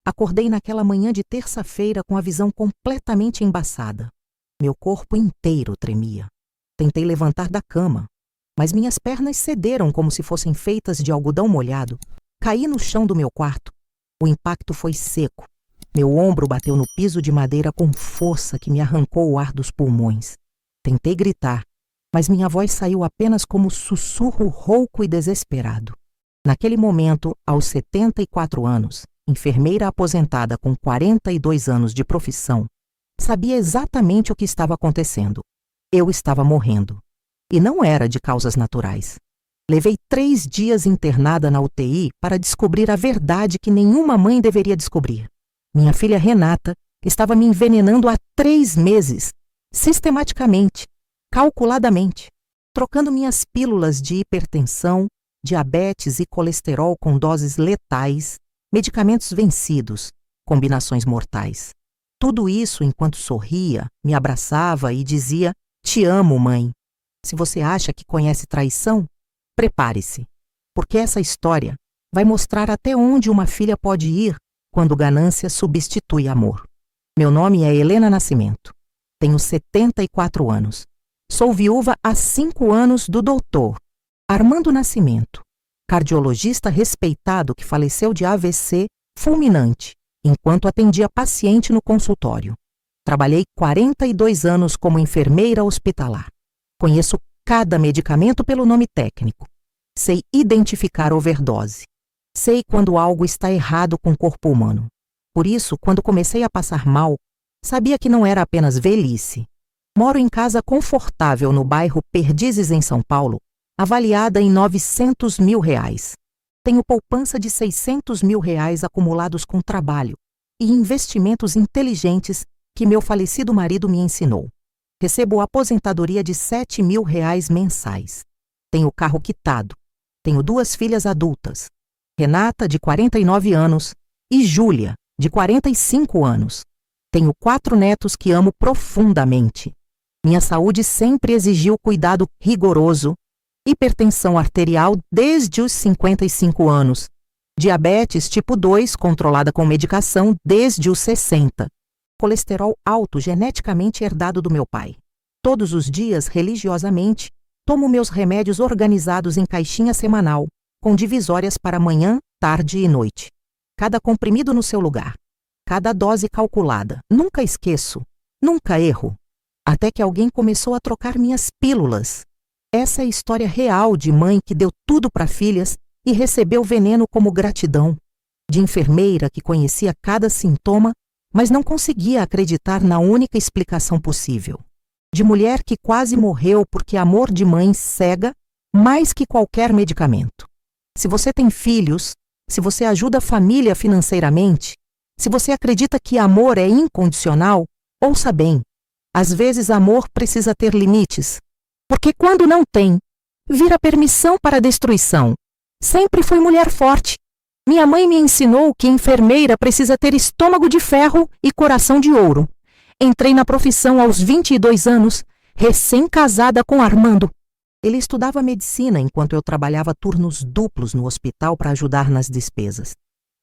Acordei naquela manhã de terça-feira com a visão completamente embaçada. Meu corpo inteiro tremia. Tentei levantar da cama, mas minhas pernas cederam como se fossem feitas de algodão molhado. Caí no chão do meu quarto. O impacto foi seco. Meu ombro bateu no piso de madeira com força que me arrancou o ar dos pulmões. Tentei gritar, mas minha voz saiu apenas como sussurro rouco e desesperado. Naquele momento, aos 74 anos, enfermeira aposentada com 42 anos de profissão, sabia exatamente o que estava acontecendo. Eu estava morrendo. E não era de causas naturais. Levei 3 dias internada na UTI para descobrir a verdade que nenhuma mãe deveria descobrir. Minha filha Renata estava me envenenando há 3 meses, sistematicamente, calculadamente, trocando minhas pílulas de hipertensão, diabetes e colesterol com doses letais, medicamentos vencidos, combinações mortais. Tudo isso enquanto sorria, me abraçava e dizia: "Te amo, mãe." Se você acha que conhece traição, prepare-se, porque essa história vai mostrar até onde uma filha pode ir quando ganância substitui amor. Meu nome é Helena Nascimento. Tenho 74 anos. Sou viúva há 5 anos do doutor Armando Nascimento, cardiologista respeitado que faleceu de AVC fulminante enquanto atendia paciente no consultório. Trabalhei 42 anos como enfermeira hospitalar. Conheço cada medicamento pelo nome técnico. Sei identificar overdose. Sei quando algo está errado com o corpo humano. Por isso, quando comecei a passar mal, sabia que não era apenas velhice. Moro em casa confortável no bairro Perdizes, em São Paulo, avaliada em R$900 mil. Tenho poupança de R$600 mil acumulados com trabalho e investimentos inteligentes que meu falecido marido me ensinou. Recebo aposentadoria de R$7 mil mensais. Tenho carro quitado. Tenho 2 filhas adultas, Renata, de 49 anos, e Júlia, de 45 anos. Tenho 4 netos que amo profundamente. Minha saúde sempre exigiu cuidado rigoroso. Hipertensão arterial desde os 55 anos. Diabetes tipo 2 controlada com medicação desde os 60. Colesterol alto geneticamente herdado do meu pai. Todos os dias, religiosamente, tomo meus remédios organizados em caixinha semanal, com divisórias para manhã, tarde e noite. Cada comprimido no seu lugar. Cada dose calculada. Nunca esqueço. Nunca erro. Até que alguém começou a trocar minhas pílulas. Essa é a história real de mãe que deu tudo para filhas e recebeu veneno como gratidão. De enfermeira que conhecia cada sintoma, mas não conseguia acreditar na única explicação possível. De mulher que quase morreu porque amor de mãe cega mais que qualquer medicamento. Se você tem filhos, se você ajuda a família financeiramente, se você acredita que amor é incondicional, ouça bem, às vezes amor precisa ter limites, porque quando não tem, vira permissão para a destruição. Sempre fui mulher forte. Minha mãe me ensinou que enfermeira precisa ter estômago de ferro e coração de ouro. Entrei na profissão aos 22 anos, recém-casada com Armando. Ele estudava medicina enquanto eu trabalhava turnos duplos no hospital para ajudar nas despesas.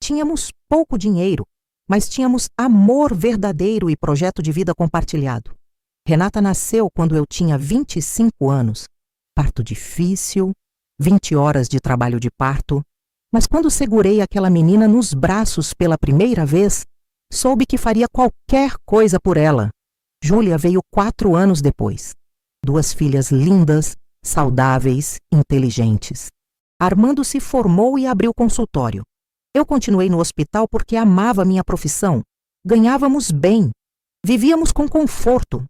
Tínhamos pouco dinheiro, mas tínhamos amor verdadeiro e projeto de vida compartilhado. Renata nasceu quando eu tinha 25 anos. Parto difícil, 20 horas de trabalho de parto. Mas quando segurei aquela menina nos braços pela primeira vez, soube que faria qualquer coisa por ela. Júlia veio 4 anos depois. 2 filhas lindas, saudáveis, inteligentes. Armando se formou e abriu consultório. Eu continuei no hospital porque amava minha profissão. Ganhávamos bem. Vivíamos com conforto.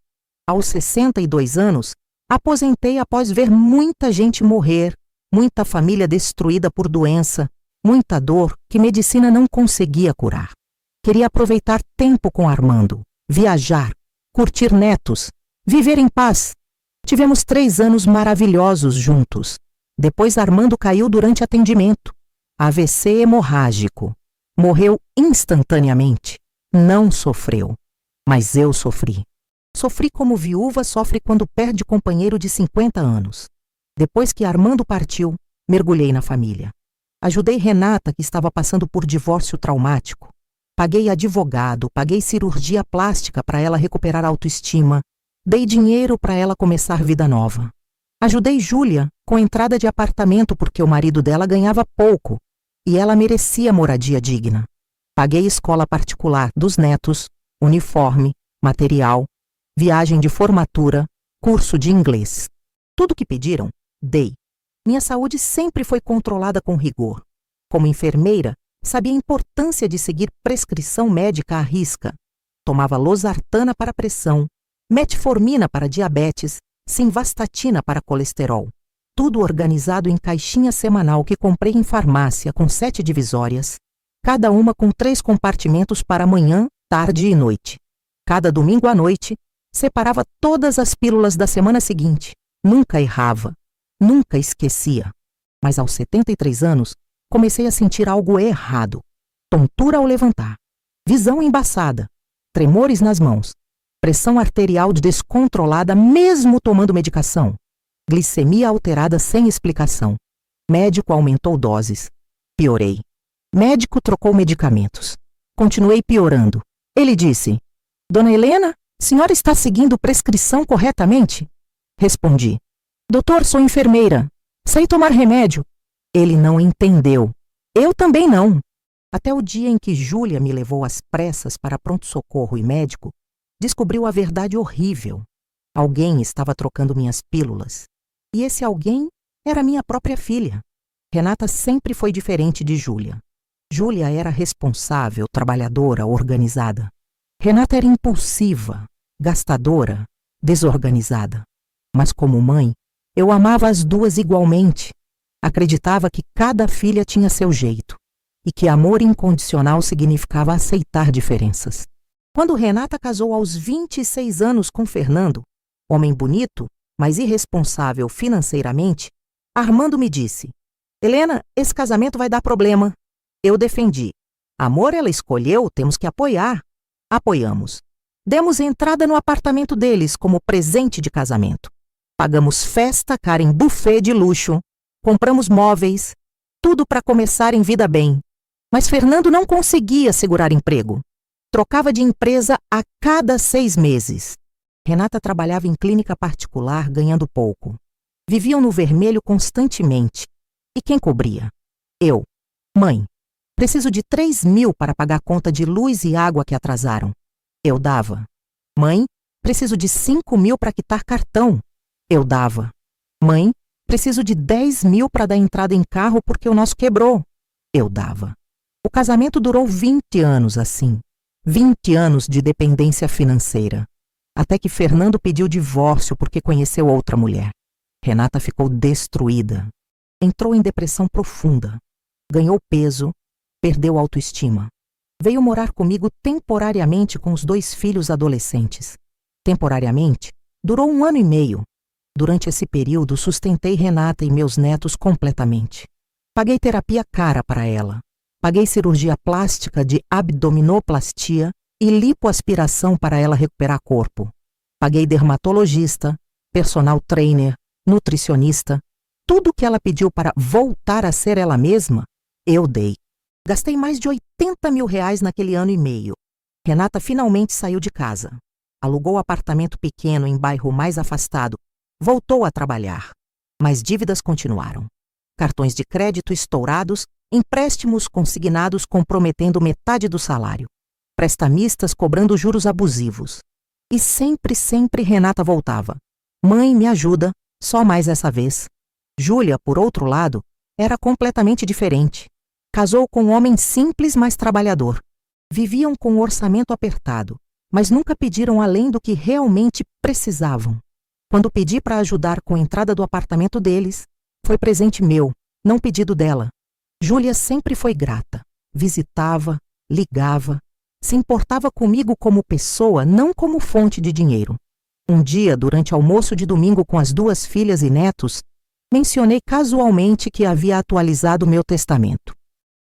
Aos 62 anos, aposentei após ver muita gente morrer, muita família destruída por doença, muita dor que medicina não conseguia curar. Queria aproveitar tempo com Armando, viajar, curtir netos, viver em paz. Tivemos 3 anos maravilhosos juntos. Depois Armando caiu durante atendimento. AVC hemorrágico. Morreu instantaneamente. Não sofreu. Mas eu sofri. Sofri como viúva sofre quando perde companheiro de 50 anos. Depois que Armando partiu, mergulhei na família. Ajudei Renata, que estava passando por divórcio traumático. Paguei advogado, paguei cirurgia plástica para ela recuperar a autoestima, dei dinheiro para ela começar vida nova. Ajudei Júlia com entrada de apartamento porque o marido dela ganhava pouco e ela merecia moradia digna. Paguei escola particular dos netos, uniforme, material, viagem de formatura, curso de inglês. Tudo que pediram, dei. Minha saúde sempre foi controlada com rigor. Como enfermeira, sabia a importância de seguir prescrição médica à risca. Tomava losartana para pressão, metformina para diabetes, simvastatina para colesterol. Tudo organizado em caixinha semanal que comprei em farmácia com 7 divisórias, cada uma com 3 compartimentos para manhã, tarde e noite. Cada domingo à noite, separava todas as pílulas da semana seguinte. Nunca errava, nunca esquecia. Mas aos 73 anos, comecei a sentir algo errado. Tontura ao levantar, visão embaçada, tremores nas mãos, pressão arterial descontrolada mesmo tomando medicação, glicemia alterada sem explicação. Médico aumentou doses. Piorei. Médico trocou medicamentos. Continuei piorando. Ele disse: Dona Helena, senhora está seguindo prescrição corretamente? Respondi: Doutor, sou enfermeira. Sei tomar remédio. Ele não entendeu. Eu também não. Até o dia em que Júlia me levou às pressas para pronto-socorro e médico, descobriu a verdade horrível. Alguém estava trocando minhas pílulas. E esse alguém era minha própria filha. Renata sempre foi diferente de Júlia. Júlia era responsável, trabalhadora, organizada. Renata era impulsiva, gastadora, desorganizada. Mas como mãe, eu amava as duas igualmente. Acreditava que cada filha tinha seu jeito e que amor incondicional significava aceitar diferenças. Quando Renata casou aos 26 anos com Fernando, homem bonito, mas irresponsável financeiramente, Armando me disse: Helena, esse casamento vai dar problema. Eu defendi: amor ela escolheu, temos que apoiar. Apoiamos. Demos entrada no apartamento deles como presente de casamento. Pagamos festa cara em buffet de luxo. Compramos móveis. Tudo para começar em vida bem. Mas Fernando não conseguia segurar emprego. Trocava de empresa a cada 6 meses. Renata trabalhava em clínica particular, ganhando pouco. Viviam no vermelho constantemente. E quem cobria? Eu. Mãe, preciso de 3.000 para pagar a conta de luz e água que atrasaram. Eu dava. Mãe, preciso de 5.000 para quitar cartão. Eu dava. Mãe, preciso de 10.000 para dar entrada em carro porque o nosso quebrou. Eu dava. O casamento durou 20 anos assim. 20 anos de dependência financeira. Até que Fernando pediu divórcio porque conheceu outra mulher. Renata ficou destruída. Entrou em depressão profunda. Ganhou peso, perdeu autoestima. Veio morar comigo temporariamente com os 2 filhos adolescentes. Temporariamente, durou 1 ano e meio. Durante esse período, sustentei Renata e meus netos completamente. Paguei terapia cara para ela. Paguei cirurgia plástica de abdominoplastia e lipoaspiração para ela recuperar corpo. Paguei dermatologista, personal trainer, nutricionista. Tudo que ela pediu para voltar a ser ela mesma, eu dei. Gastei mais de 80.000 reais naquele ano e meio. Renata finalmente saiu de casa. Alugou apartamento pequeno em bairro mais afastado. Voltou a trabalhar. Mas dívidas continuaram. Cartões de crédito estourados, empréstimos consignados comprometendo metade do salário. Prestamistas cobrando juros abusivos. E sempre Renata voltava. Mãe, me ajuda, só mais essa vez. Júlia, por outro lado, era completamente diferente. Casou com um homem simples, mas trabalhador. Viviam com um orçamento apertado, mas nunca pediram além do que realmente precisavam. Quando pedi para ajudar com a entrada do apartamento deles, foi presente meu, não pedido dela. Júlia sempre foi grata. Visitava, ligava, se importava comigo como pessoa, não como fonte de dinheiro. Um dia, durante almoço de domingo com as 2 filhas e netos, mencionei casualmente que havia atualizado meu testamento.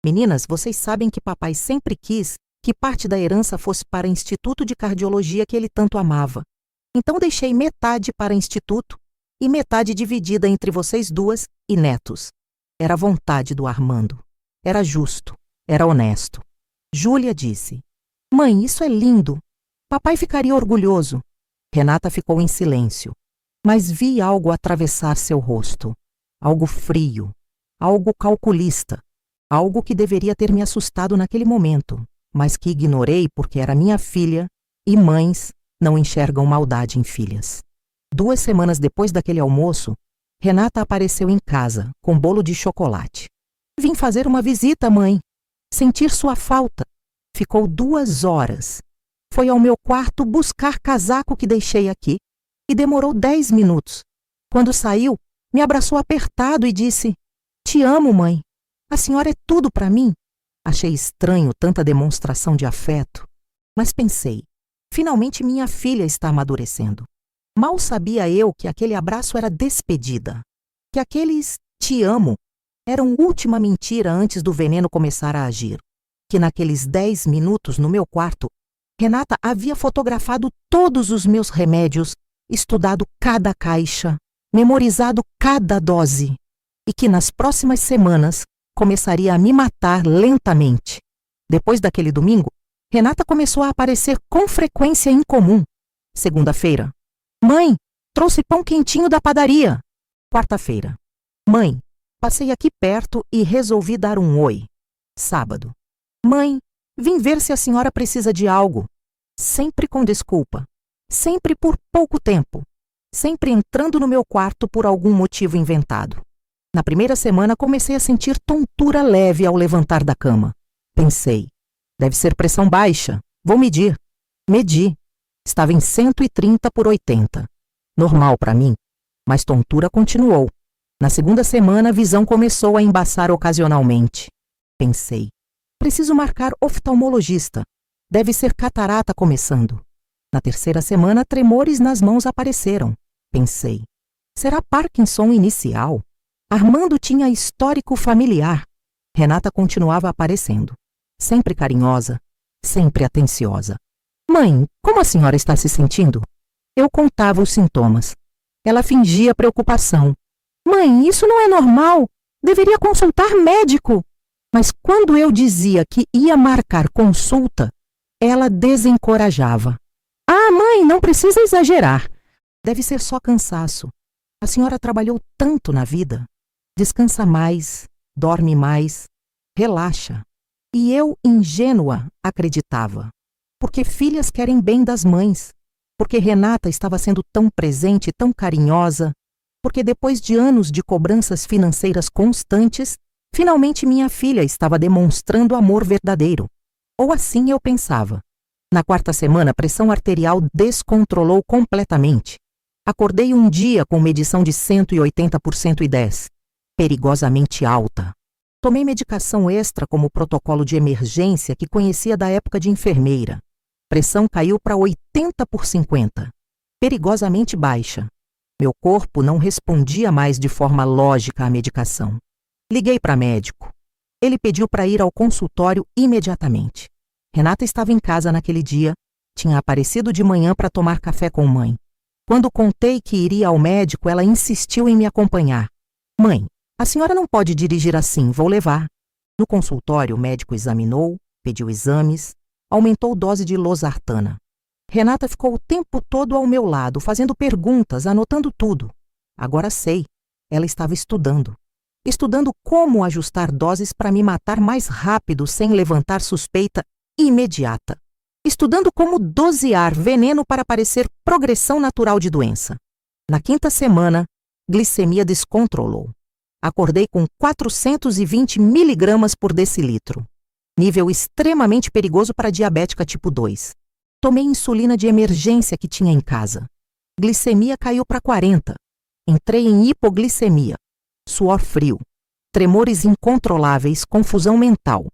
Meninas, vocês sabem que papai sempre quis que parte da herança fosse para o Instituto de Cardiologia que ele tanto amava. Então deixei metade para o Instituto e metade dividida entre vocês 2 e netos. Era a vontade do Armando. Era justo, era honesto. Júlia disse: Mãe, isso é lindo. Papai ficaria orgulhoso. Renata ficou em silêncio, mas vi algo atravessar seu rosto. Algo frio, algo calculista, algo que deveria ter me assustado naquele momento, mas que ignorei porque era minha filha e mães não enxergam maldade em filhas. 2 semanas depois daquele almoço, Renata apareceu em casa com bolo de chocolate. Vim fazer uma visita, mãe. Sentir sua falta. Ficou 2 horas. Foi ao meu quarto buscar casaco que deixei aqui e demorou 10 minutos. Quando saiu, me abraçou apertado e disse: "Te amo, mãe. A senhora é tudo para mim." Achei estranho tanta demonstração de afeto, mas pensei, finalmente minha filha está amadurecendo. Mal sabia eu que aquele abraço era despedida, que aqueles "te amo" eram última mentira antes do veneno começar a agir, que naqueles 10 minutos no meu quarto, Renata havia fotografado todos os meus remédios, estudado cada caixa, memorizado cada dose, e que nas próximas semanas começaria a me matar lentamente. Depois daquele domingo, Renata começou a aparecer com frequência incomum. Segunda-feira: "Mãe, trouxe pão quentinho da padaria." Quarta-feira: "Mãe, passei aqui perto e resolvi dar um oi." Sábado: "Mãe, vim ver se a senhora precisa de algo." Sempre com desculpa, sempre por pouco tempo, sempre entrando no meu quarto por algum motivo inventado. Na primeira semana comecei a sentir tontura leve ao levantar da cama. Pensei, deve ser pressão baixa, vou medir. Medi. Estava em 130/80. Normal para mim, mas tontura continuou. Na segunda semana a visão começou a embaçar ocasionalmente. Pensei, preciso marcar oftalmologista. Deve ser catarata começando. Na terceira semana, tremores nas mãos apareceram. Pensei, será Parkinson inicial? Armando tinha histórico familiar. Renata continuava aparecendo. Sempre carinhosa, sempre atenciosa. "Mãe, como a senhora está se sentindo?" Eu contava os sintomas. Ela fingia preocupação. "Mãe, isso não é normal. Deveria consultar médico." Mas quando eu dizia que ia marcar consulta, ela desencorajava. "Ah, mãe, não precisa exagerar. Deve ser só cansaço. A senhora trabalhou tanto na vida. Descansa mais, dorme mais, relaxa." E eu, ingênua, acreditava. Porque filhas querem bem das mães. Porque Renata estava sendo tão presente e tão carinhosa. Porque depois de anos de cobranças financeiras constantes, finalmente minha filha estava demonstrando amor verdadeiro. Ou assim eu pensava. Na quarta semana, a pressão arterial descontrolou completamente. Acordei um dia com medição de 180/110, perigosamente alta. Tomei medicação extra como protocolo de emergência que conhecia da época de enfermeira. Pressão caiu para 80/50, perigosamente baixa. Meu corpo não respondia mais de forma lógica à medicação. Liguei para médico. Ele pediu para ir ao consultório imediatamente. Renata estava em casa naquele dia, tinha aparecido de manhã para tomar café com mãe. Quando contei que iria ao médico, ela insistiu em me acompanhar. "Mãe, a senhora não pode dirigir assim, vou levar." No consultório, o médico examinou, pediu exames, aumentou dose de losartana. Renata ficou o tempo todo ao meu lado, fazendo perguntas, anotando tudo. Agora sei, ela estava estudando. Estudando como ajustar doses para me matar mais rápido sem levantar suspeita imediata. Estudando como dosear veneno para parecer progressão natural de doença. Na quinta semana, glicemia descontrolou. Acordei com 420 miligramas por decilitro. Nível extremamente perigoso para diabética tipo 2. Tomei insulina de emergência que tinha em casa. Glicemia caiu para 40. Entrei em hipoglicemia. Suor frio. Tremores incontroláveis, confusão mental.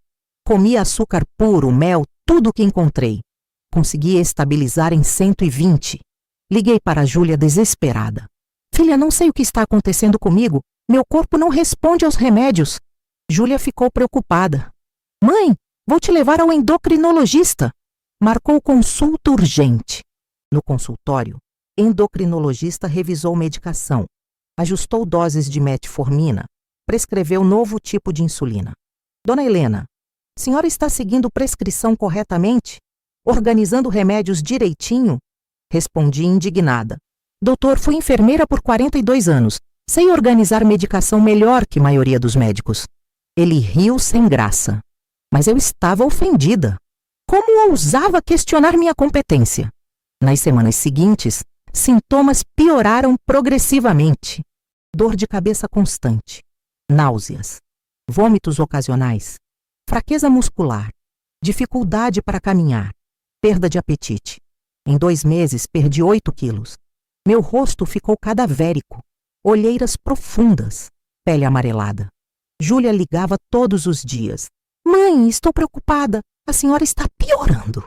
Comi açúcar puro, mel, tudo o que encontrei. Consegui estabilizar em 120. Liguei para a Júlia desesperada. "Filha, não sei o que está acontecendo comigo. Meu corpo não responde aos remédios." Júlia ficou preocupada. "Mãe, vou te levar ao endocrinologista." Marcou consulta urgente. No consultório, endocrinologista revisou medicação, ajustou doses de metformina, prescreveu novo tipo de insulina. "Dona Helena, a senhora está seguindo prescrição corretamente?" organizando remédios direitinho? Respondi indignada. Doutor, fui enfermeira por 42 anos. Sei organizar medicação melhor que a maioria dos médicos. Ele riu sem graça. Mas eu estava ofendida. Como ousava questionar minha competência? Nas semanas seguintes, sintomas pioraram progressivamente. Dor de cabeça constante, náuseas, vômitos ocasionais, fraqueza muscular, dificuldade para caminhar, perda de apetite. Em 2 meses, perdi 8 quilos. Meu rosto ficou cadavérico, olheiras profundas, pele amarelada. Júlia ligava todos os dias. Mãe, estou preocupada. A senhora está piorando.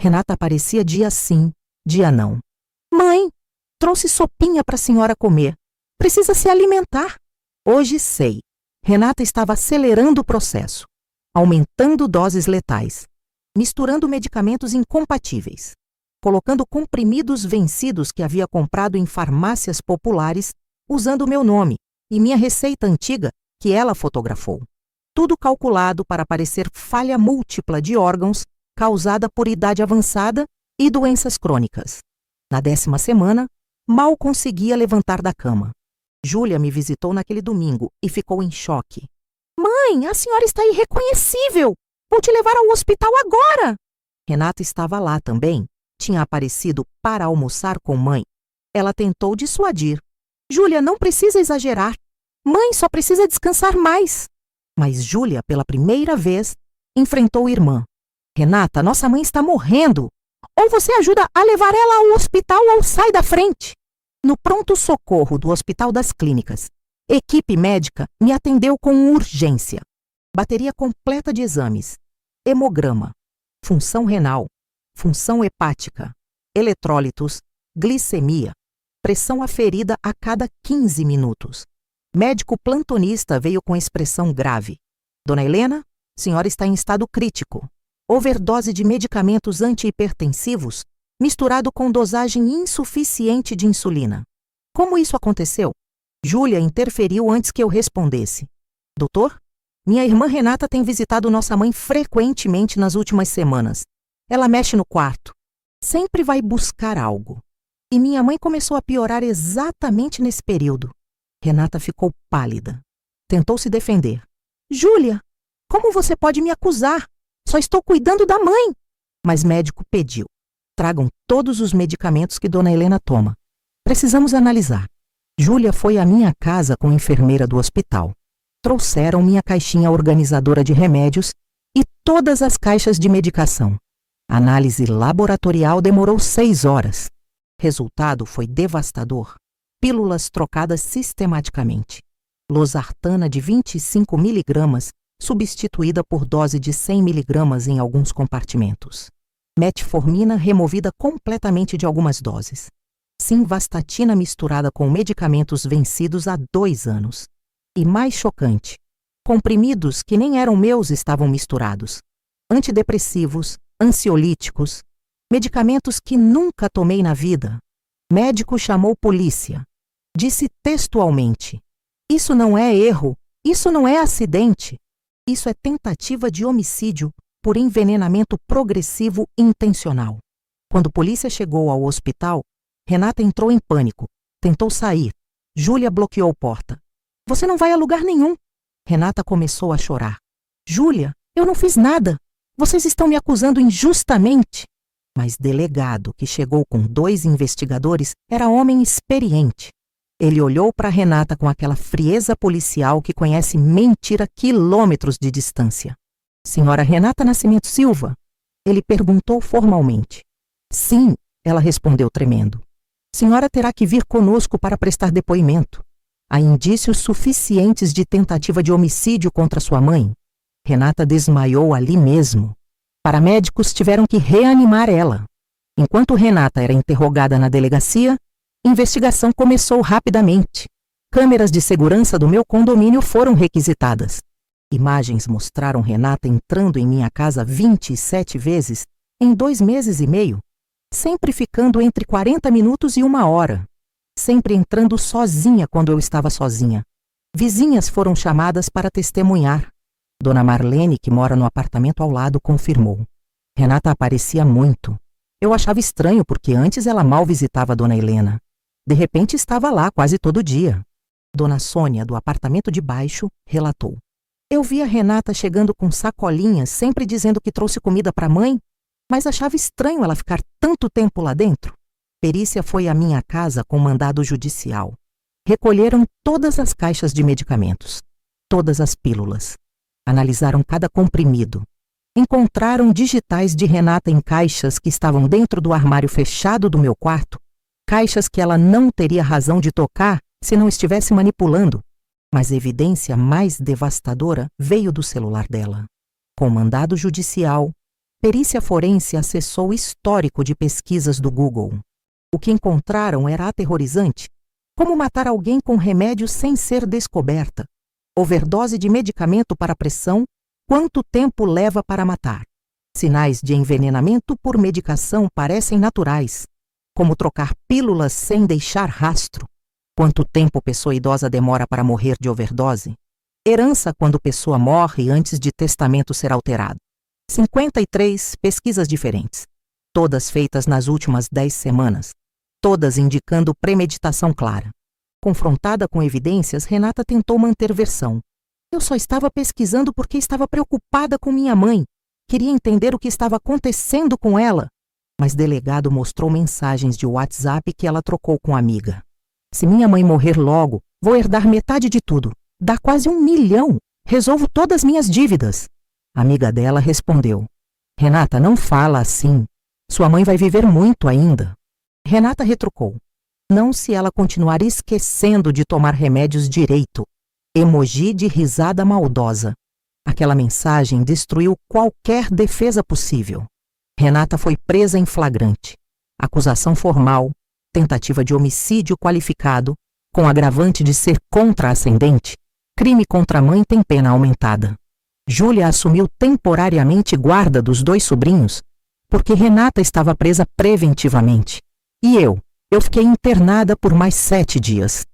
Renata aparecia dia sim, dia não. Mãe, trouxe sopinha para a senhora comer. Precisa se alimentar. Hoje sei. Renata estava acelerando o processo, aumentando doses letais, misturando medicamentos incompatíveis, colocando comprimidos vencidos que havia comprado em farmácias populares, usando meu nome e minha receita antiga que ela fotografou. Tudo calculado para parecer falha múltipla de órgãos causada por idade avançada e doenças crônicas. Na 10ª semana, mal conseguia levantar da cama. Júlia me visitou naquele domingo e ficou em choque. Mãe, a senhora está irreconhecível! Vou te levar ao hospital agora! Renata estava lá também. Tinha aparecido para almoçar com mãe. Ela tentou dissuadir. Júlia, não precisa exagerar. Mãe só precisa descansar mais. Mas Júlia, pela primeira vez, enfrentou a irmã. Renata, nossa mãe está morrendo. Ou você ajuda a levar ela ao hospital ou sai da frente. No pronto-socorro do Hospital das Clínicas, equipe médica me atendeu com urgência. Bateria completa de exames, hemograma, função renal, função hepática, eletrólitos, glicemia, pressão aferida a cada 15 minutos. Médico plantonista veio com expressão grave. Dona Helena, senhora está em estado crítico. Overdose de medicamentos antihipertensivos misturado com dosagem insuficiente de insulina. Como isso aconteceu? Júlia interferiu antes que eu respondesse. Doutor, minha irmã Renata tem visitado nossa mãe frequentemente nas últimas semanas. Ela mexe no quarto. Sempre vai buscar algo. E minha mãe começou a piorar exatamente nesse período. Renata ficou pálida. Tentou se defender. Júlia, como você pode me acusar? Só estou cuidando da mãe. Mas médico pediu. Tragam todos os medicamentos que Dona Helena toma. Precisamos analisar. Júlia foi à minha casa com a enfermeira do hospital. Trouxeram minha caixinha organizadora de remédios e todas as caixas de medicação. A análise laboratorial demorou 6 horas. Resultado foi devastador. Pílulas trocadas sistematicamente. Losartana de 25 miligramas substituída por dose de 100 miligramas em alguns compartimentos. Metformina removida completamente de algumas doses. Simvastatina misturada com medicamentos vencidos há 2 anos. E mais chocante, comprimidos que nem eram meus estavam misturados. Antidepressivos, ansiolíticos, medicamentos que nunca tomei na vida. Médico chamou polícia. Disse textualmente: isso não é erro, isso não é acidente. Isso é tentativa de homicídio por envenenamento progressivo intencional. Quando a polícia chegou ao hospital, Renata entrou em pânico. Tentou sair. Júlia bloqueou a porta. Você não vai a lugar nenhum. Renata começou a chorar. Júlia, eu não fiz nada. Vocês estão me acusando injustamente. Mas delegado, que chegou com 2 investigadores, era homem experiente. Ele olhou para Renata com aquela frieza policial que conhece mentira a quilômetros de distância. Senhora Renata Nascimento Silva? Ele perguntou formalmente. Sim, ela respondeu tremendo. Senhora terá que vir conosco para prestar depoimento. Há indícios suficientes de tentativa de homicídio contra sua mãe. Renata desmaiou ali mesmo. Paramédicos tiveram que reanimar ela. Enquanto Renata era interrogada na delegacia, a investigação começou rapidamente. Câmeras de segurança do meu condomínio foram requisitadas. Imagens mostraram Renata entrando em minha casa 27 vezes em 2 meses e meio, sempre ficando entre 40 minutos e 1 hora, sempre entrando sozinha quando eu estava sozinha. Vizinhas foram chamadas para testemunhar. Dona Marlene, que mora no apartamento ao lado, confirmou. Renata aparecia muito. Eu achava estranho porque antes ela mal visitava a Dona Helena. De repente estava lá quase todo dia. Dona Sônia, do apartamento de baixo, relatou. Eu via Renata chegando com sacolinhas, sempre dizendo que trouxe comida para a mãe, mas achava estranho ela ficar tanto tempo lá dentro. Perícia foi à minha casa com mandado judicial. Recolheram todas as caixas de medicamentos, todas as pílulas. Analisaram cada comprimido. Encontraram digitais de Renata em caixas que estavam dentro do armário fechado do meu quarto, caixas que ela não teria razão de tocar se não estivesse manipulando. Mas a evidência mais devastadora veio do celular dela. Com mandado judicial, perícia forense acessou o histórico de pesquisas do Google. O que encontraram era aterrorizante. Como matar alguém com remédio sem ser descoberta? Overdose de medicamento para pressão, quanto tempo leva para matar? Sinais de envenenamento por medicação parecem naturais, como trocar pílulas sem deixar rastro. Quanto tempo pessoa idosa demora para morrer de overdose? Herança quando pessoa morre antes de testamento ser alterado. 53 pesquisas diferentes, todas feitas nas últimas 10 semanas, todas indicando premeditação clara. Confrontada com evidências, Renata tentou manter versão. Eu só estava pesquisando porque estava preocupada com minha mãe. Queria entender o que estava acontecendo com ela. Mas delegado mostrou mensagens de WhatsApp que ela trocou com a amiga. Se minha mãe morrer logo, vou herdar metade de tudo. Dá quase 1 milhão. Resolvo todas minhas dívidas. A amiga dela respondeu. Renata, não fala assim. Sua mãe vai viver muito ainda. Renata retrucou. Não se ela continuar esquecendo de tomar remédios direito. Emoji de risada maldosa. Aquela mensagem destruiu qualquer defesa possível. Renata foi presa em flagrante. Acusação formal, tentativa de homicídio qualificado, com agravante de ser contraascendente, crime contra a mãe tem pena aumentada. Júlia assumiu temporariamente guarda dos 2 sobrinhos, porque Renata estava presa preventivamente. E eu fiquei internada por mais 7 dias.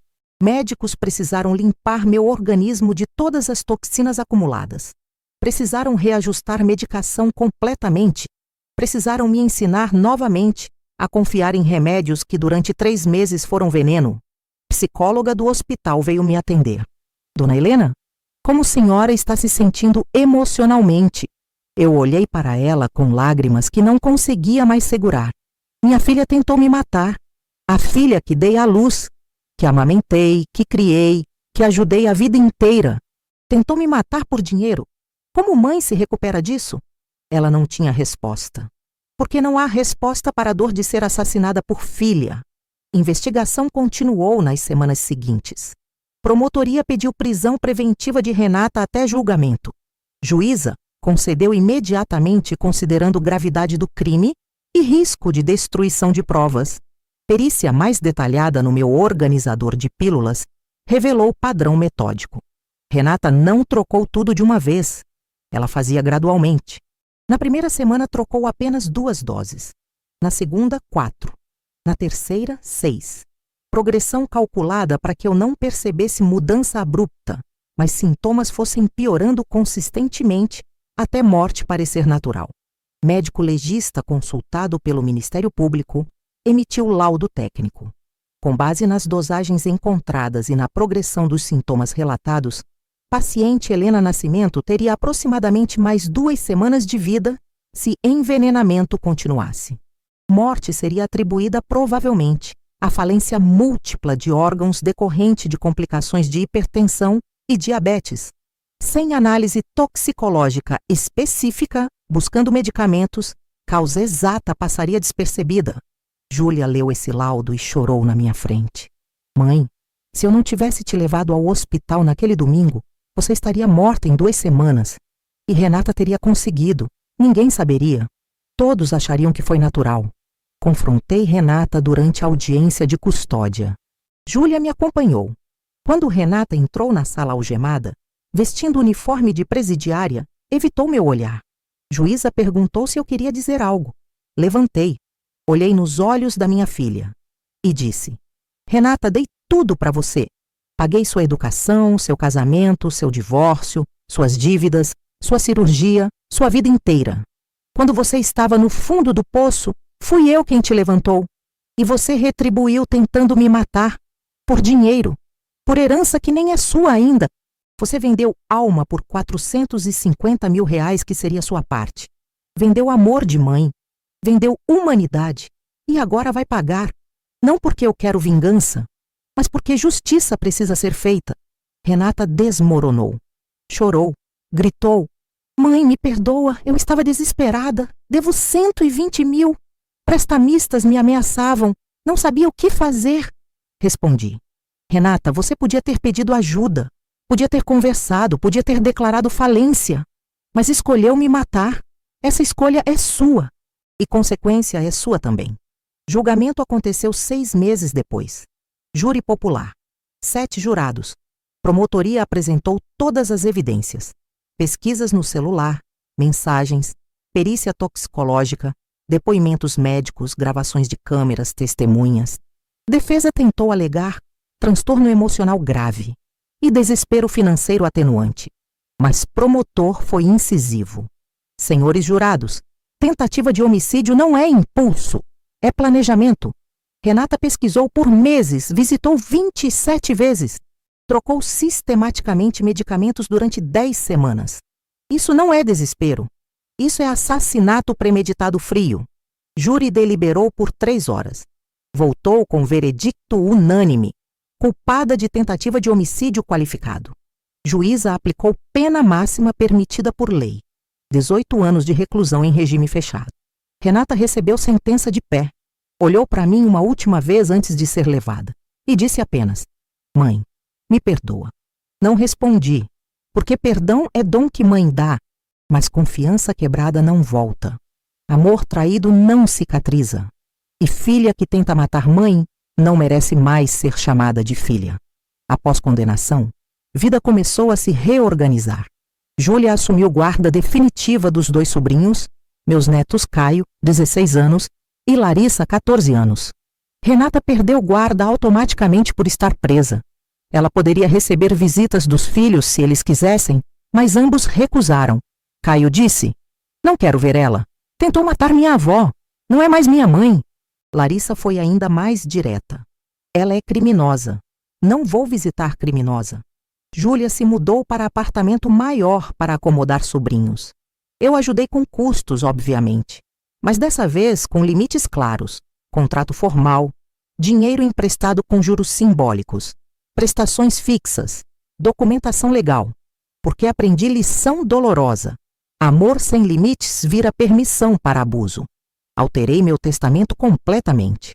Médicos precisaram limpar meu organismo de todas as toxinas acumuladas. Precisaram reajustar medicação completamente. Precisaram me ensinar novamente a confiar em remédios que durante 3 meses foram veneno. Psicóloga do hospital veio me atender. Dona Helena, como a senhora está se sentindo emocionalmente? Eu olhei para ela com lágrimas que não conseguia mais segurar. Minha filha tentou me matar. A filha que dei à luz, que amamentei, que criei, que ajudei a vida inteira. Tentou me matar por dinheiro. Como mãe se recupera disso? Ela não tinha resposta. Porque não há resposta para a dor de ser assassinada por filha. Investigação continuou nas semanas seguintes. Promotoria pediu prisão preventiva de Renata até julgamento. Juíza concedeu imediatamente considerando gravidade do crime e risco de destruição de provas. Perícia mais detalhada no meu organizador de pílulas revelou padrão metódico. Renata não trocou tudo de uma vez. Ela fazia gradualmente. Na primeira semana trocou apenas 2 doses. Na segunda, 4. Na terceira, 6. Progressão calculada para que eu não percebesse mudança abrupta, mas sintomas fossem piorando consistentemente até morte parecer natural. Médico legista consultado pelo Ministério Público emitiu laudo técnico. Com base nas dosagens encontradas e na progressão dos sintomas relatados, paciente Helena Nascimento teria aproximadamente mais 2 semanas de vida se envenenamento continuasse. Morte seria atribuída provavelmente à falência múltipla de órgãos decorrente de complicações de hipertensão e diabetes. Sem análise toxicológica específica, buscando medicamentos, causa exata passaria despercebida. Júlia leu esse laudo e chorou na minha frente. Mãe, se eu não tivesse te levado ao hospital naquele domingo, você estaria morta em 2 semanas. E Renata teria conseguido. Ninguém saberia. Todos achariam que foi natural. Confrontei Renata durante a audiência de custódia. Júlia me acompanhou. Quando Renata entrou na sala algemada, vestindo o uniforme de presidiária, evitou meu olhar. Juíza perguntou se eu queria dizer algo. Levantei. Olhei nos olhos da minha filha e disse: Renata, dei tudo para você. Paguei sua educação, seu casamento, seu divórcio, suas dívidas, sua cirurgia, sua vida inteira. Quando você estava no fundo do poço, fui eu quem te levantou. E você retribuiu tentando me matar. Por dinheiro. Por herança que nem é sua ainda. Você vendeu alma por 450 mil reais, que seria sua parte. Vendeu amor de mãe. Vendeu humanidade. E agora vai pagar. Não porque eu quero vingança, mas porque justiça precisa ser feita. Renata desmoronou. Chorou. Gritou. Mãe, me perdoa. Eu estava desesperada. Devo 120 mil. Prestamistas me ameaçavam. Não sabia o que fazer. Respondi. Renata, você podia ter pedido ajuda. Podia ter conversado. Podia ter declarado falência. Mas escolheu me matar. Essa escolha é sua. E consequência é sua também. Julgamento aconteceu 6 meses depois. Júri popular. 7 jurados. Promotoria apresentou todas as evidências. Pesquisas no celular, mensagens, perícia toxicológica, depoimentos médicos, gravações de câmeras, testemunhas. Defesa tentou alegar transtorno emocional grave e desespero financeiro atenuante. Mas promotor foi incisivo. Senhores jurados, tentativa de homicídio não é impulso, é planejamento. Renata pesquisou por meses, visitou 27 vezes. Trocou sistematicamente medicamentos durante 10 semanas. Isso não é desespero. Isso é assassinato premeditado frio. Júri deliberou por 3 horas. Voltou com veredicto unânime. Culpada de tentativa de homicídio qualificado. Juíza aplicou pena máxima permitida por lei. 18 anos de reclusão em regime fechado. Renata recebeu sentença de pé. Olhou para mim uma última vez antes de ser levada. E disse apenas: Mãe, me perdoa. Não respondi, porque perdão é dom que mãe dá, mas confiança quebrada não volta. Amor traído não cicatriza. E filha que tenta matar mãe não merece mais ser chamada de filha. Após condenação, vida começou a se reorganizar. Júlia assumiu guarda definitiva dos 2 sobrinhos, meus netos Caio, 16 anos, e Larissa, 14 anos. Renata perdeu guarda automaticamente por estar presa. Ela poderia receber visitas dos filhos se eles quisessem, mas ambos recusaram. Caio disse: Não quero ver ela. Tentou matar minha avó. Não é mais minha mãe. Larissa foi ainda mais direta. Ela é criminosa. Não vou visitar criminosa. Júlia se mudou para apartamento maior para acomodar sobrinhos. Eu ajudei com custos, obviamente. Mas dessa vez com limites claros. Contrato formal. Dinheiro emprestado com juros simbólicos. Prestações fixas, documentação legal, porque aprendi lição dolorosa. Amor sem limites vira permissão para abuso. Alterei meu testamento completamente.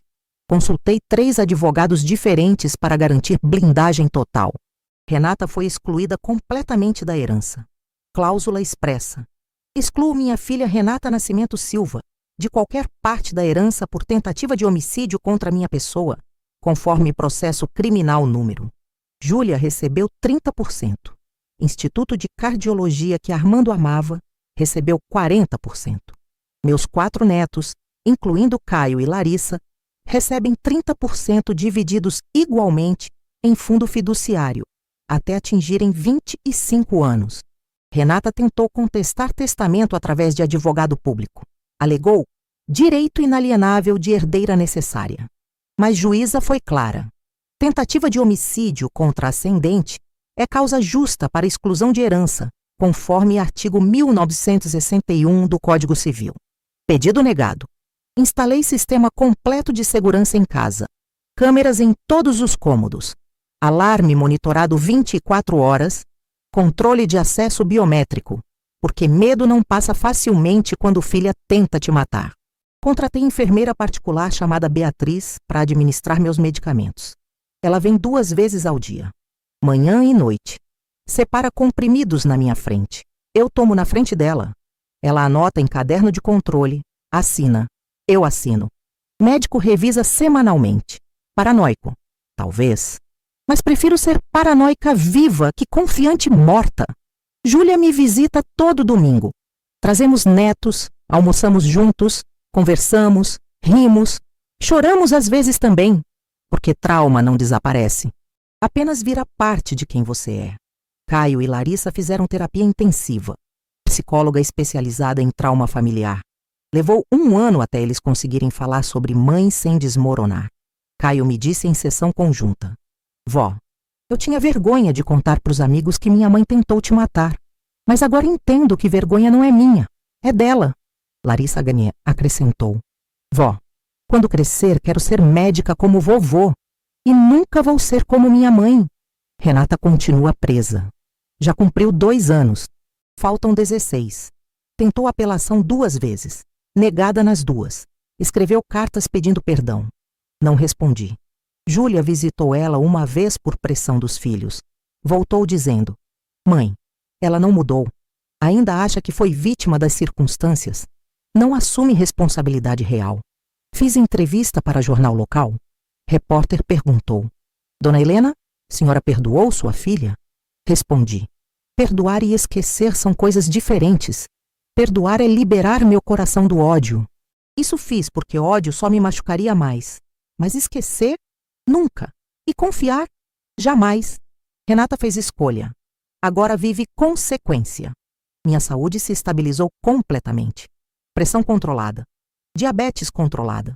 Consultei 3 advogados diferentes para garantir blindagem total. Renata foi excluída completamente da herança. Cláusula expressa. Excluo minha filha Renata Nascimento Silva de qualquer parte da herança por tentativa de homicídio contra minha pessoa, conforme processo criminal número. Júlia recebeu 30%. Instituto de Cardiologia que Armando amava recebeu 40%. Meus 4 netos, incluindo Caio e Larissa, recebem 30% divididos igualmente em fundo fiduciário, até atingirem 25 anos. Renata tentou contestar testamento através de advogado público. Alegou direito inalienável de herdeira necessária. Mas juíza foi clara. Tentativa de homicídio contra ascendente é causa justa para exclusão de herança, conforme artigo 1961 do Código Civil. Pedido negado. Instalei sistema completo de segurança em casa. Câmeras em todos os cômodos. Alarme monitorado 24 horas. Controle de acesso biométrico, porque medo não passa facilmente quando filha tenta te matar. Contratei enfermeira particular chamada Beatriz para administrar meus medicamentos. Ela vem 2 vezes ao dia, manhã e noite. Separa comprimidos na minha frente. Eu tomo na frente dela. Ela anota em caderno de controle, assina. Eu assino. Médico revisa semanalmente. Paranoico? Talvez. Mas prefiro ser paranoica viva que confiante morta. Júlia me visita todo domingo. Trazemos netos, almoçamos juntos, conversamos, rimos, choramos às vezes também, porque trauma não desaparece. Apenas vira parte de quem você é. Caio e Larissa fizeram terapia intensiva. Psicóloga especializada em trauma familiar. Levou 1 ano até eles conseguirem falar sobre mãe sem desmoronar. Caio me disse em sessão conjunta: Vó, eu tinha vergonha de contar para os amigos que minha mãe tentou te matar. Mas agora entendo que vergonha não é minha, é dela. Larissa Ganier acrescentou: Vó, quando crescer quero ser médica como vovô. E nunca vou ser como minha mãe. Renata continua presa. Já cumpriu 2 anos. Faltam 16. Tentou apelação 2 vezes. Negada nas 2. Escreveu cartas pedindo perdão. Não respondi. Júlia visitou ela 1 vez por pressão dos filhos. Voltou dizendo: Mãe, ela não mudou. Ainda acha que foi vítima das circunstâncias. Não assume responsabilidade real. Fiz entrevista para jornal local. Repórter perguntou: Dona Helena, senhora perdoou sua filha? Respondi: perdoar e esquecer são coisas diferentes. Perdoar é liberar meu coração do ódio. Isso fiz porque ódio só me machucaria mais. Mas esquecer? Nunca. E confiar? Jamais. Renata fez escolha. Agora vive consequência. Minha saúde se estabilizou completamente. Pressão controlada. Diabetes controlada.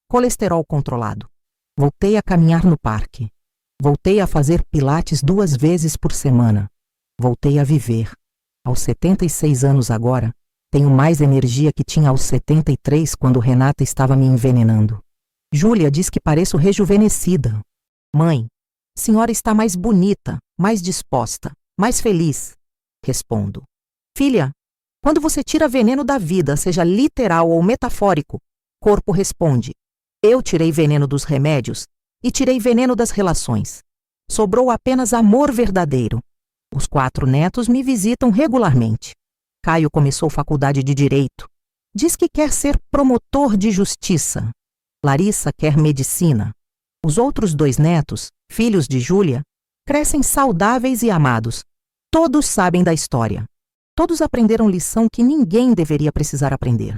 Colesterol controlado. Voltei a caminhar no parque. Voltei a fazer pilates 2 vezes por semana. Voltei a viver. Aos 76 anos agora, tenho mais energia que tinha aos 73 quando Renata estava me envenenando. Júlia diz que pareço rejuvenescida. Mãe, senhora está mais bonita, mais disposta, mais feliz. Respondo: Filha, quando você tira veneno da vida, seja literal ou metafórico, corpo responde: eu tirei veneno dos remédios e tirei veneno das relações. Sobrou apenas amor verdadeiro. Os 4 netos me visitam regularmente. Caio começou faculdade de Direito. Diz que quer ser promotor de justiça. Larissa quer medicina. Os outros 2 netos, filhos de Júlia, crescem saudáveis e amados. Todos sabem da história. Todos aprenderam lição que ninguém deveria precisar aprender.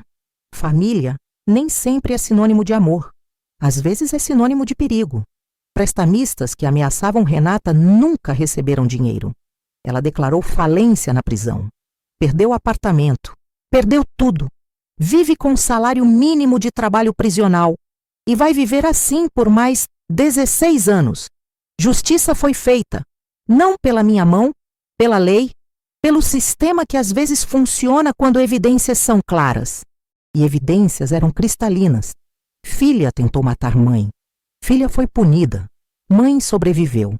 Família nem sempre é sinônimo de amor. Às vezes é sinônimo de perigo. Prestamistas que ameaçavam Renata nunca receberam dinheiro. Ela declarou falência na prisão. Perdeu apartamento. Perdeu tudo. Vive com salário mínimo de trabalho prisional. E vai viver assim por mais 16 anos. Justiça foi feita. Não pela minha mão, pela lei, pelo sistema que às vezes funciona quando evidências são claras. E evidências eram cristalinas. Filha tentou matar mãe. Filha foi punida. Mãe sobreviveu.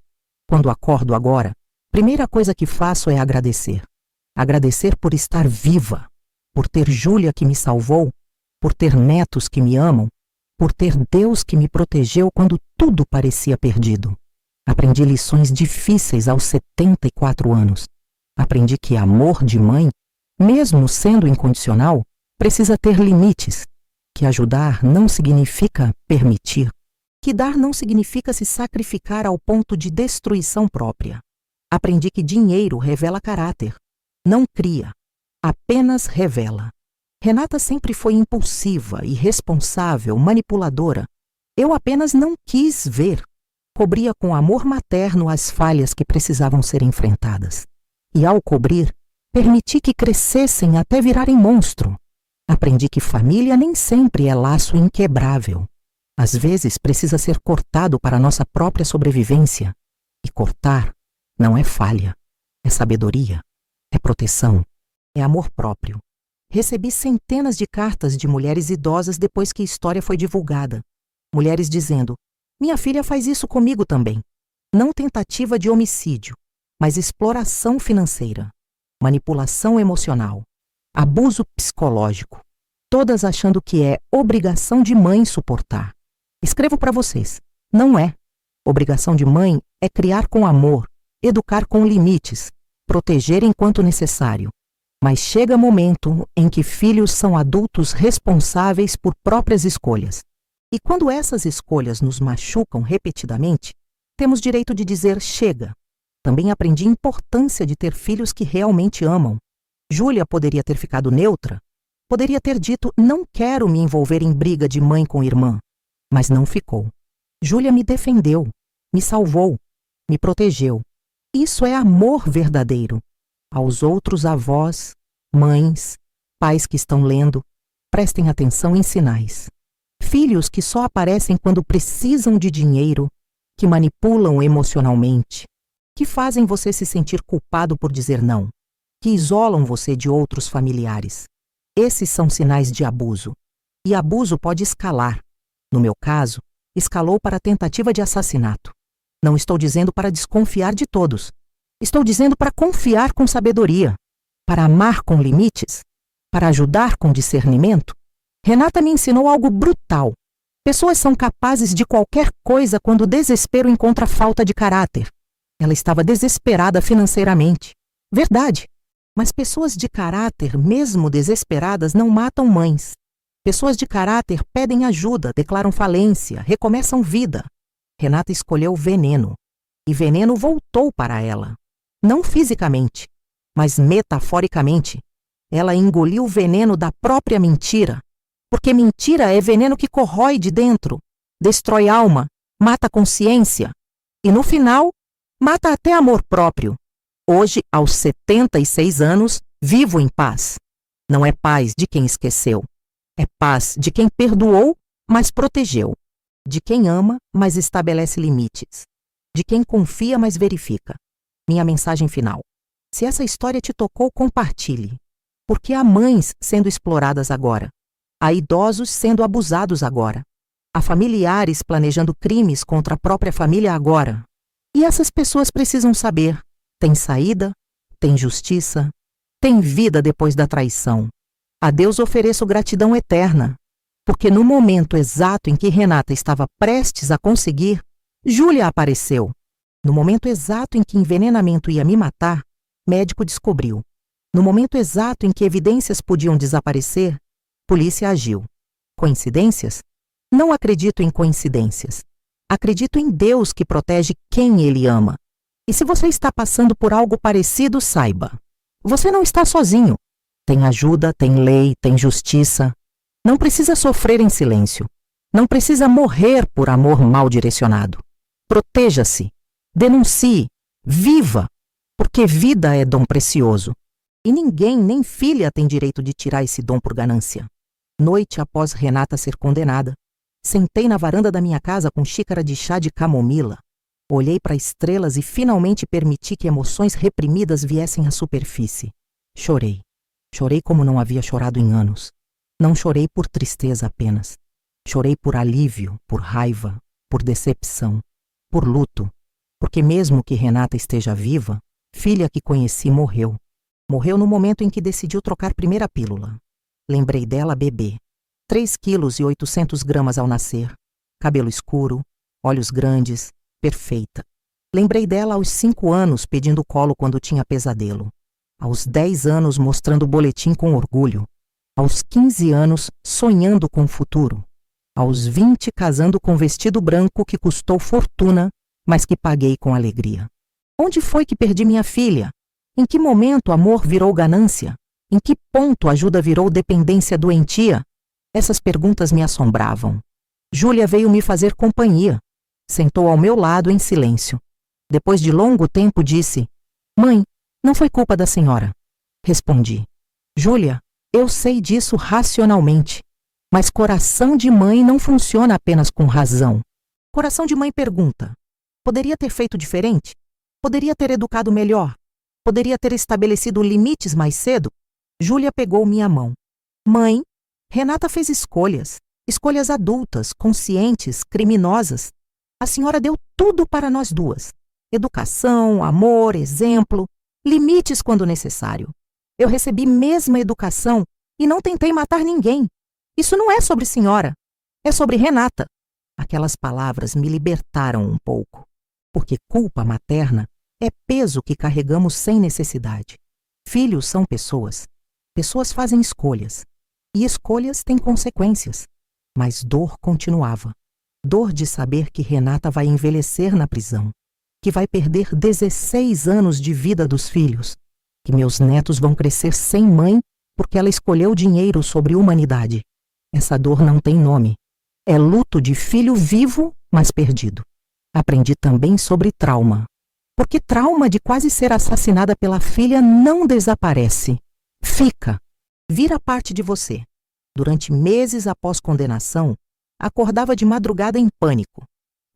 Quando acordo agora, primeira coisa que faço é agradecer. Agradecer por estar viva, por ter Júlia que me salvou, por ter netos que me amam, por ter Deus que me protegeu quando tudo parecia perdido. Aprendi lições difíceis aos 74 anos. Aprendi que amor de mãe, mesmo sendo incondicional, precisa ter limites. Que ajudar não significa permitir. Que dar não significa se sacrificar ao ponto de destruição própria. Aprendi que dinheiro revela caráter. Não cria, apenas revela. Renata sempre foi impulsiva, irresponsável, manipuladora. Eu apenas não quis ver. Cobria com amor materno as falhas que precisavam ser enfrentadas. E ao cobrir, permiti que crescessem até virarem monstro. Aprendi que família nem sempre é laço inquebrável. Às vezes precisa ser cortado para nossa própria sobrevivência. E cortar não é falha, é sabedoria, é proteção, é amor próprio. Recebi centenas de cartas de mulheres idosas depois que a história foi divulgada. Mulheres dizendo: minha filha faz isso comigo também. Não tentativa de homicídio, mas exploração financeira, manipulação emocional, abuso psicológico. Todas achando que é obrigação de mãe suportar. Escrevo para vocês. Não é. Obrigação de mãe é criar com amor, educar com limites, proteger enquanto necessário. Mas chega momento em que filhos são adultos responsáveis por próprias escolhas. E quando essas escolhas nos machucam repetidamente, temos direito de dizer chega. Também aprendi a importância de ter filhos que realmente amam. Júlia poderia ter ficado neutra, poderia ter dito não quero me envolver em briga de mãe com irmã, mas não ficou. Júlia me defendeu, me salvou, me protegeu. Isso é amor verdadeiro. Aos outros avós, mães, pais que estão lendo, Prestem atenção em sinais. Filhos que só aparecem quando precisam de dinheiro, que manipulam emocionalmente, que fazem você se sentir culpado por dizer não, que isolam você de outros familiares. Esses são sinais de abuso. E abuso pode escalar. No meu caso, escalou para tentativa de assassinato. Não estou dizendo para desconfiar de todos. Estou dizendo para confiar com sabedoria, para amar com limites, para ajudar com discernimento. Renata me ensinou algo brutal. Pessoas são capazes de qualquer coisa quando o desespero encontra falta de caráter. Ela estava desesperada financeiramente. Verdade. Mas pessoas de caráter, mesmo desesperadas, não matam mães. Pessoas de caráter pedem ajuda, declaram falência, recomeçam vida. Renata escolheu veneno. E veneno voltou para ela. Não fisicamente, mas metaforicamente. Ela engoliu o veneno da própria mentira. Porque mentira é veneno que corrói de dentro, destrói alma, mata consciência. E no final, mata até amor próprio. Hoje, aos 76 anos, vivo em paz. Não é paz de quem esqueceu. É paz de quem perdoou, mas protegeu. De quem ama, mas estabelece limites. De quem confia, mas verifica. Minha mensagem final. Se essa história te tocou, compartilhe. Porque há mães sendo exploradas agora. Há idosos sendo abusados agora. Há familiares planejando crimes contra a própria família agora. E essas pessoas precisam saber. Tem saída, tem justiça, tem vida depois da traição. A Deus ofereço gratidão eterna, porque no momento exato em que Renata estava prestes a conseguir, Júlia apareceu. No momento exato em que envenenamento ia me matar, médico descobriu. No momento exato em que evidências podiam desaparecer, polícia agiu. Coincidências? Não acredito em coincidências. Acredito em Deus que protege quem Ele ama. E se você está passando por algo parecido, saiba. Você não está sozinho. Tem ajuda, tem lei, tem justiça. Não precisa sofrer em silêncio. Não precisa morrer por amor mal direcionado. Proteja-se. Denuncie. Viva. Porque vida é dom precioso. E ninguém, nem filha, tem direito de tirar esse dom por ganância. Noite após Renata ser condenada, sentei na varanda da minha casa com xícara de chá de camomila. Olhei para estrelas e finalmente permiti que emoções reprimidas viessem à superfície. Chorei. Chorei como não havia chorado em anos. Não chorei por tristeza apenas. Chorei por alívio, por raiva, por decepção, por luto. Porque mesmo que Renata esteja viva, filha que conheci morreu. Morreu no momento em que decidiu trocar primeira pílula. Lembrei dela bebê. 3 quilos e 800 gramas ao nascer. Cabelo escuro, olhos grandes, perfeita. Lembrei dela aos 5 anos pedindo colo quando tinha pesadelo. Aos 10 anos mostrando o boletim com orgulho. Aos 15 anos sonhando com o futuro. Aos 20 casando com vestido branco que custou fortuna, mas que paguei com alegria. Onde foi que perdi minha filha? Em que momento amor virou ganância? Em que ponto ajuda virou dependência doentia? Essas perguntas me assombravam. Júlia veio me fazer companhia. Sentou ao meu lado em silêncio. Depois de longo tempo disse: "Mãe, não foi culpa da senhora." Respondi: "Júlia, eu sei disso racionalmente. Mas coração de mãe não funciona apenas com razão. Coração de mãe pergunta: poderia ter feito diferente? Poderia ter educado melhor? Poderia ter estabelecido limites mais cedo?" Júlia pegou minha mão. "Mãe, Renata fez escolhas. Escolhas adultas, conscientes, criminosas. A senhora deu tudo para nós duas. Educação, amor, exemplo, limites quando necessário. Eu recebi mesma educação e não tentei matar ninguém. Isso não é sobre senhora, é sobre Renata." Aquelas palavras me libertaram um pouco, porque culpa materna é peso que carregamos sem necessidade. Filhos são pessoas. Pessoas fazem escolhas. E escolhas têm consequências. Mas dor continuava. Dor de saber que Renata vai envelhecer na prisão, que vai perder 16 anos de vida dos filhos, que meus netos vão crescer sem mãe porque ela escolheu dinheiro sobre humanidade. Essa dor não tem nome. É luto de filho vivo, mas perdido. Aprendi também sobre trauma. Porque trauma de quase ser assassinada pela filha não desaparece. Fica. Vira parte de você. Durante meses após condenação, acordava de madrugada em pânico.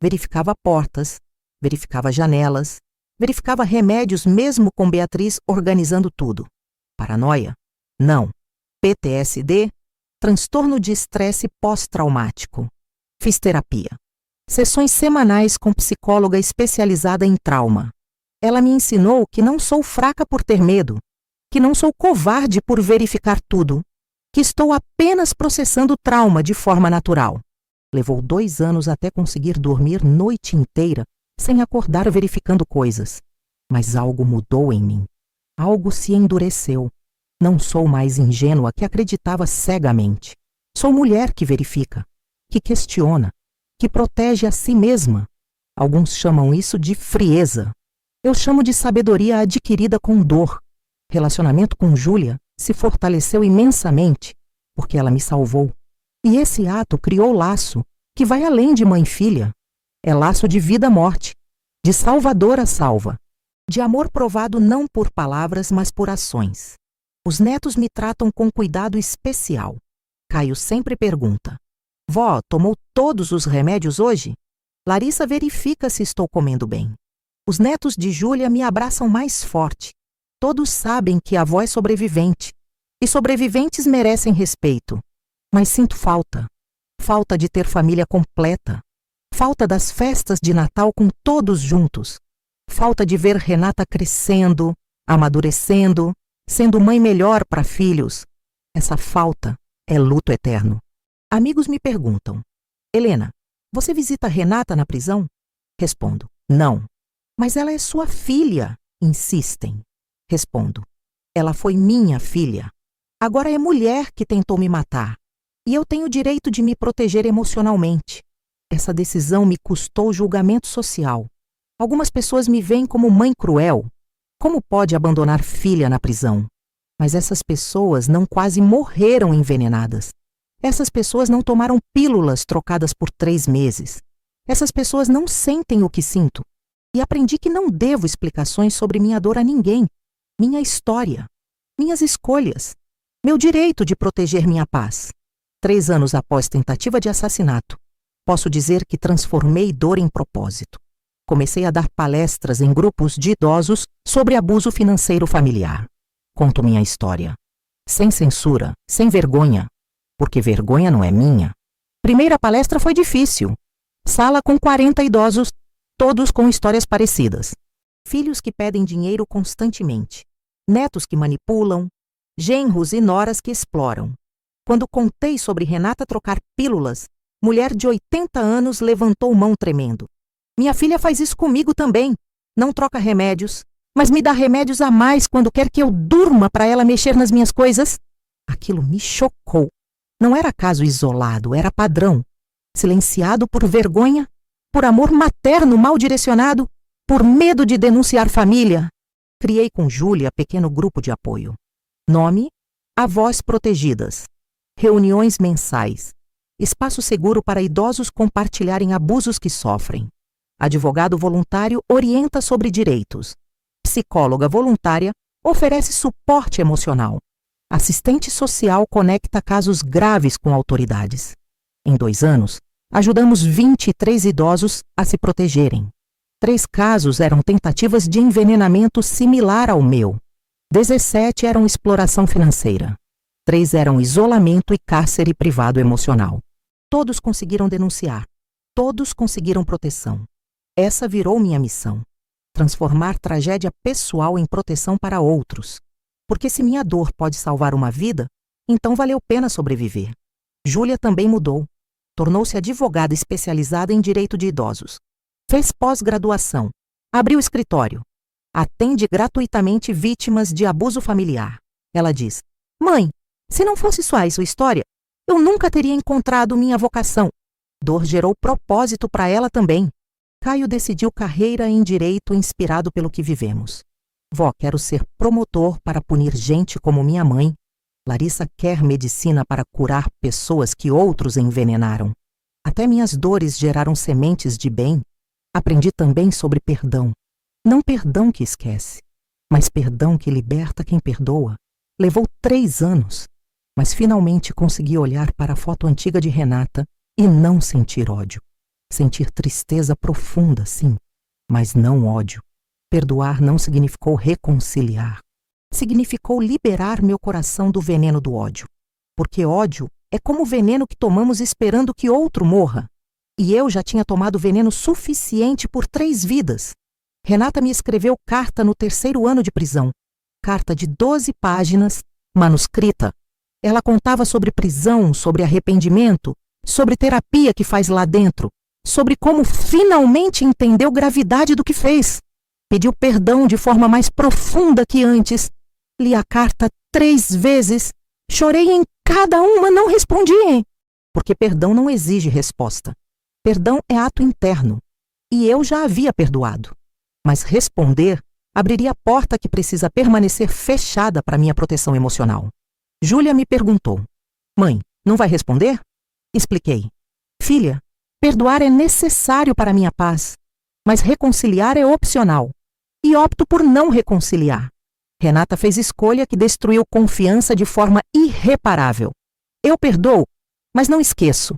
Verificava portas, verificava janelas, verificava remédios mesmo com Beatriz organizando tudo. Paranoia? Não. PTSD? Transtorno de estresse pós-traumático. Fiz terapia. Sessões semanais com psicóloga especializada em trauma. Ela me ensinou que não sou fraca por ter medo, que não sou covarde por verificar tudo, que estou apenas processando o trauma de forma natural. Levou 2 anos até conseguir dormir noite inteira sem acordar verificando coisas. Mas algo mudou em mim. Algo se endureceu. Não sou mais ingênua que acreditava cegamente. Sou mulher que verifica, que questiona, que protege a si mesma. Alguns chamam isso de frieza. Eu chamo de sabedoria adquirida com dor. Relacionamento com Júlia se fortaleceu imensamente porque ela me salvou. E esse ato criou laço que vai além de mãe e filha. É laço de vida a morte, de salvador a salva, de amor provado não por palavras, mas por ações. Os netos me tratam com cuidado especial. Caio sempre pergunta: Vó, tomou todos os remédios hoje? Larissa verifica se estou comendo bem. Os netos de Júlia me abraçam mais forte. Todos sabem que a avó é sobrevivente. E sobreviventes merecem respeito. Mas sinto falta. Falta de ter família completa. Falta das festas de Natal com todos juntos. Falta de ver Renata crescendo, amadurecendo, sendo mãe melhor para filhos. Essa falta é luto eterno. Amigos me perguntam: Helena, você visita Renata na prisão? Respondo: não. Mas ela é sua filha, insistem. Respondo: ela foi minha filha. Agora é mulher que tentou me matar. E eu tenho o direito de me proteger emocionalmente. Essa decisão me custou julgamento social. Algumas pessoas me veem como mãe cruel. Como pode abandonar filha na prisão? Mas essas pessoas não quase morreram envenenadas. Essas pessoas não tomaram pílulas trocadas por 3 meses. Essas pessoas não sentem o que sinto. E aprendi que não devo explicações sobre minha dor a ninguém. Minha história. Minhas escolhas. Meu direito de proteger minha paz. 3 anos após tentativa de assassinato, posso dizer que transformei dor em propósito. Comecei a dar palestras em grupos de idosos sobre abuso financeiro familiar. Conto minha história. Sem censura, sem vergonha. Porque vergonha não é minha. Primeira palestra foi difícil. Sala com 40 idosos, todos com histórias parecidas. Filhos que pedem dinheiro constantemente. Netos que manipulam. Genros e noras que exploram. Quando contei sobre Renata trocar pílulas, mulher de 80 anos levantou mão tremendo. Minha filha faz isso comigo também. Não troca remédios, mas me dá remédios a mais quando quer que eu durma para ela mexer nas minhas coisas. Aquilo me chocou. Não era caso isolado, era padrão. Silenciado por vergonha, por amor materno mal direcionado, por medo de denunciar família. Criei com Júlia pequeno grupo de apoio. Nome: Avós Protegidas. Reuniões mensais. Espaço seguro para idosos compartilharem abusos que sofrem. Advogado voluntário orienta sobre direitos. Psicóloga voluntária oferece suporte emocional. Assistente social conecta casos graves com autoridades. Em 2 anos, ajudamos 23 idosos a se protegerem. 3 casos eram tentativas de envenenamento similar ao meu. 17 eram exploração financeira. 3 eram isolamento e cárcere privado emocional. Todos conseguiram denunciar. Todos conseguiram proteção. Essa virou minha missão. Transformar tragédia pessoal em proteção para outros. Porque se minha dor pode salvar uma vida, então valeu pena sobreviver. Júlia também mudou. Tornou-se advogada especializada em direito de idosos. Fez pós-graduação. Abriu escritório. Atende gratuitamente vítimas de abuso familiar. Ela diz: Mãe, se não fosse só a sua história, eu nunca teria encontrado minha vocação. Dor gerou propósito para ela também. Caio decidiu carreira em direito inspirado pelo que vivemos. Vó, quero ser promotor para punir gente como minha mãe. Larissa quer medicina para curar pessoas que outros envenenaram. Até minhas dores geraram sementes de bem. Aprendi também sobre perdão. Não perdão que esquece, mas perdão que liberta quem perdoa. Levou 3 anos. Mas finalmente consegui olhar para a foto antiga de Renata e não sentir ódio. Sentir tristeza profunda, sim, mas não ódio. Perdoar não significou reconciliar. Significou liberar meu coração do veneno do ódio. Porque ódio é como o veneno que tomamos esperando que outro morra. E eu já tinha tomado veneno suficiente por 3 vidas. Renata me escreveu carta no 3º ano de prisão. Carta de 12 páginas, manuscrita. Ela contava sobre prisão, sobre arrependimento, sobre terapia que faz lá dentro, sobre como finalmente entendeu gravidade do que fez. Pediu perdão de forma mais profunda que antes. Li a carta 3 vezes. Chorei em cada uma, não respondi. Porque perdão não exige resposta. Perdão é ato interno. E eu já havia perdoado. Mas responder abriria a porta que precisa permanecer fechada para minha proteção emocional. Júlia me perguntou: Mãe, não vai responder? Expliquei: Filha, perdoar é necessário para minha paz, mas reconciliar é opcional. E opto por não reconciliar. Renata fez escolha que destruiu confiança de forma irreparável. Eu perdoo, mas não esqueço.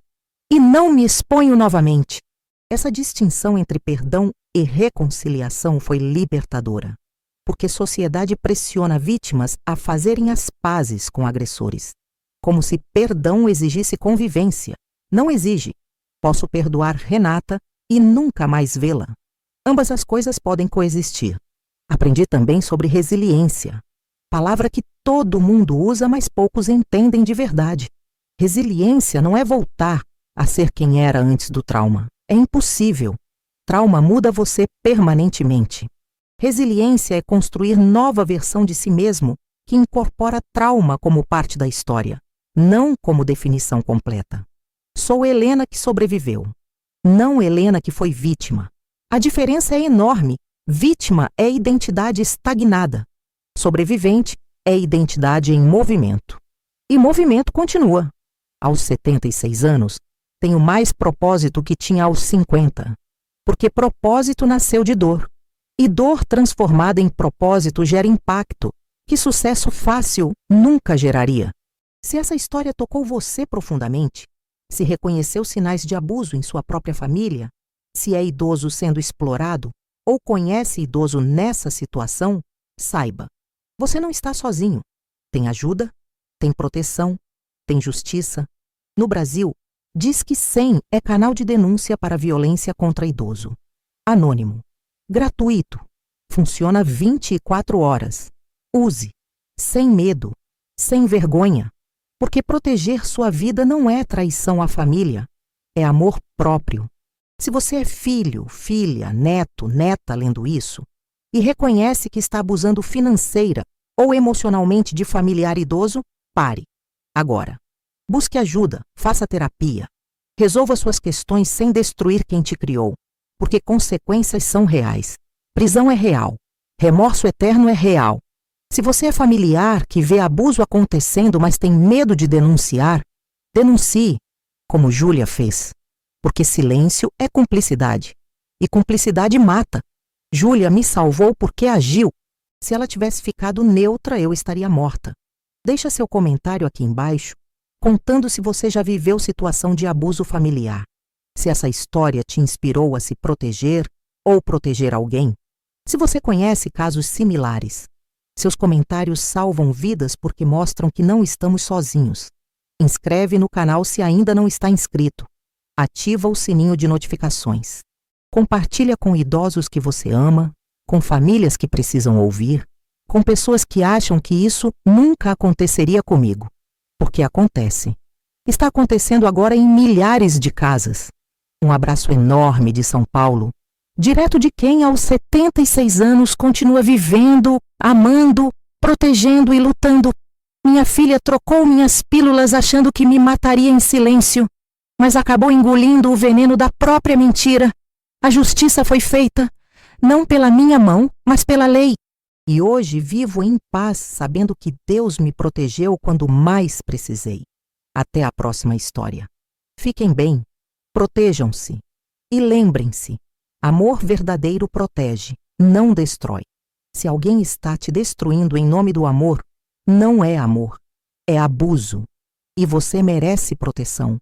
E não me exponho novamente. Essa distinção entre perdão e reconciliação foi libertadora, porque sociedade pressiona vítimas a fazerem as pazes com agressores, como se perdão exigisse convivência. Não exige. Posso perdoar Renata e nunca mais vê-la. Ambas as coisas podem coexistir. Aprendi também sobre resiliência, palavra que todo mundo usa, mas poucos entendem de verdade. Resiliência não é voltar a ser quem era antes do trauma. É impossível. Trauma muda você permanentemente. Resiliência é construir nova versão de si mesmo que incorpora trauma como parte da história, não como definição completa. Sou Helena que sobreviveu, não Helena que foi vítima. A diferença é enorme. Vítima é identidade estagnada. Sobrevivente é identidade em movimento. E movimento continua. Aos 76 anos, tenho mais propósito que tinha aos 50. Porque propósito nasceu de dor. E dor transformada em propósito gera impacto, que sucesso fácil nunca geraria. Se essa história tocou você profundamente, se reconheceu sinais de abuso em sua própria família, se é idoso sendo explorado ou conhece idoso nessa situação, saiba, você não está sozinho. Tem ajuda, tem proteção, tem justiça. No Brasil, Disque 100 é canal de denúncia para violência contra idoso. Anônimo. Gratuito. Funciona 24 horas. Use. Sem medo. Sem vergonha. Porque proteger sua vida não é traição à família. É amor próprio. Se você é filho, filha, neto, neta lendo isso e reconhece que está abusando financeira ou emocionalmente de familiar idoso, pare. Agora. Busque ajuda, faça terapia. Resolva suas questões sem destruir quem te criou, porque consequências são reais. Prisão é real. Remorso eterno é real. Se você é familiar que vê abuso acontecendo, mas tem medo de denunciar, denuncie, como Júlia fez. Porque silêncio é cumplicidade. E cumplicidade mata. Júlia me salvou porque agiu. Se ela tivesse ficado neutra, eu estaria morta. Deixa seu comentário aqui embaixo, contando se você já viveu situação de abuso familiar. Se essa história te inspirou a se proteger ou proteger alguém. Se você conhece casos similares. Seus comentários salvam vidas porque mostram que não estamos sozinhos. Inscreve no canal se ainda não está inscrito. Ativa o sininho de notificações. Compartilha com idosos que você ama, com famílias que precisam ouvir, com pessoas que acham que isso nunca aconteceria comigo. Porque acontece. Está acontecendo agora em milhares de casas. Um abraço enorme de São Paulo, direto de quem aos 76 anos continua vivendo, amando, protegendo e lutando. Minha filha trocou minhas pílulas achando que me mataria em silêncio, mas acabou engolindo o veneno da própria mentira. A justiça foi feita, não pela minha mão, mas pela lei. E hoje vivo em paz, sabendo que Deus me protegeu quando mais precisei. Até a próxima história. Fiquem bem, protejam-se e lembrem-se, amor verdadeiro protege, não destrói. Se alguém está te destruindo em nome do amor, não é amor, É abuso. E você merece proteção.